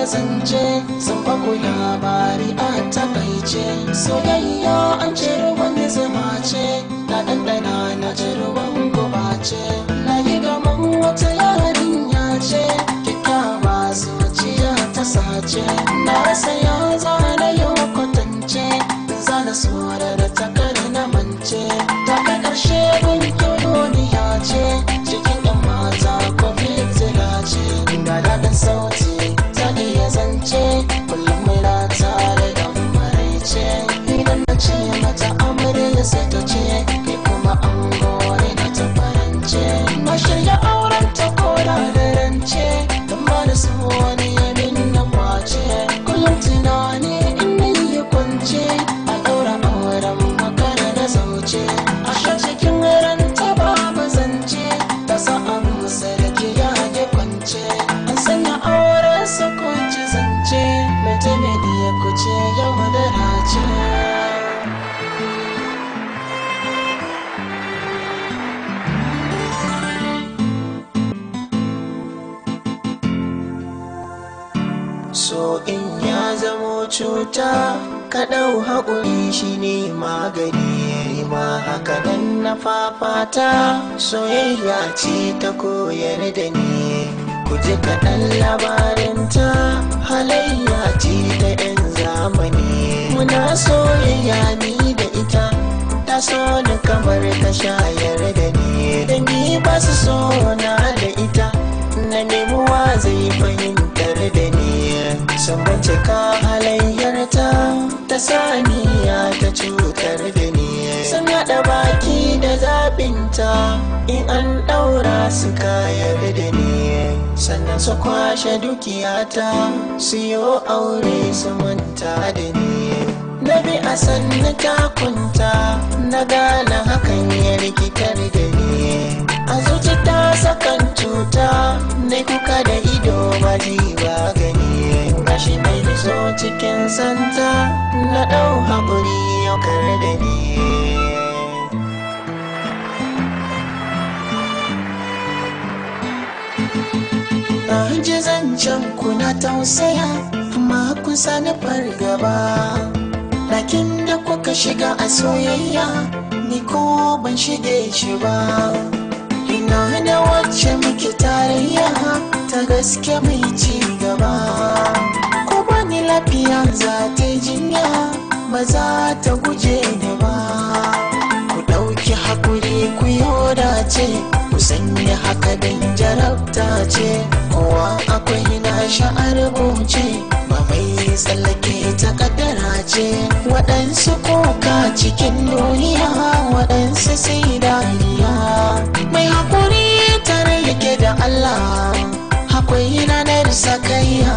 zance sun faku labari a takaice. Soyayya an ce ruwan zuma ce, na ɗanɗana na ji ruwan guba ce. Na yi gaban wata yarinya ce, kyakkyawa zuciya ta sace. Na rasa ya zana yau kwatance, zana sura da takar na mance. Ta kai ƙarshe gunkin duniya ce, cikin ɗan mata ko fitila ce. Ga daɗin sauti ta iya zance, kullum muna tare da maraice. Idan na ce mata amarya sai ta ce, ni kuma an gore na ta farance. Na shirya auren ta kora da rance, don ba da su wani yamin na kwace. Kullum tunani in yi kwance, a ɗaura auren makara da zauce. A cikin ranta babu zance, ta sa abu sarki ya ke kwance. An sanya auren su kunci zance, mutum ya kuce yau da race. So in ya zamo cuta, ka ɗau haƙuri shi ne magani. Ma haka nan na fafata, soyayya ce ta koyar da ni. Ku ji kaɗan labarinta, halayya ce ta 'yan zamani. Muna soyayya ni da ita, ta so ni kamar ta shayar da ni. Dangi ba su so na da ita, na nemuwa zai fahimtar da ni. Sun bincika halayyarta, ta saniya ta cutar da ni. Sun haɗa baki da zaɓinta, in an ɗaura su kayar da ni. Sannan su kwashe dukiyata, su yi aure su manta da ni. Na bi a sannu takunta, na gane hakan ya rikitar da ni. A zuci ta sakan cuta, na kuka da ido ba ji ba gani. Gashi mai zo cikin santa, na ɗau haƙuri yau kar da ni. Na ji zancen kuna tausaya, amma kun sani fargaba. Lakin da kuka shiga a soyayya, ni ko ban shige shi ba. Ina da wacce muke tarayya, ta gaske mai ci gaba. Ko bani lafiya za ta jinya, ba za ta guje ni ba. Ku ɗauki hakuri ku yoda ce, ku sanya haka dan jarabta ce. Kowa akwai na sha'ar rubuce, ba mai tsallake ta kaddara ce. Waɗansu koka cikin duniya, waɗansu sai dariya. Mai hakuri tare yake da Allah, akwai ranar sakayya.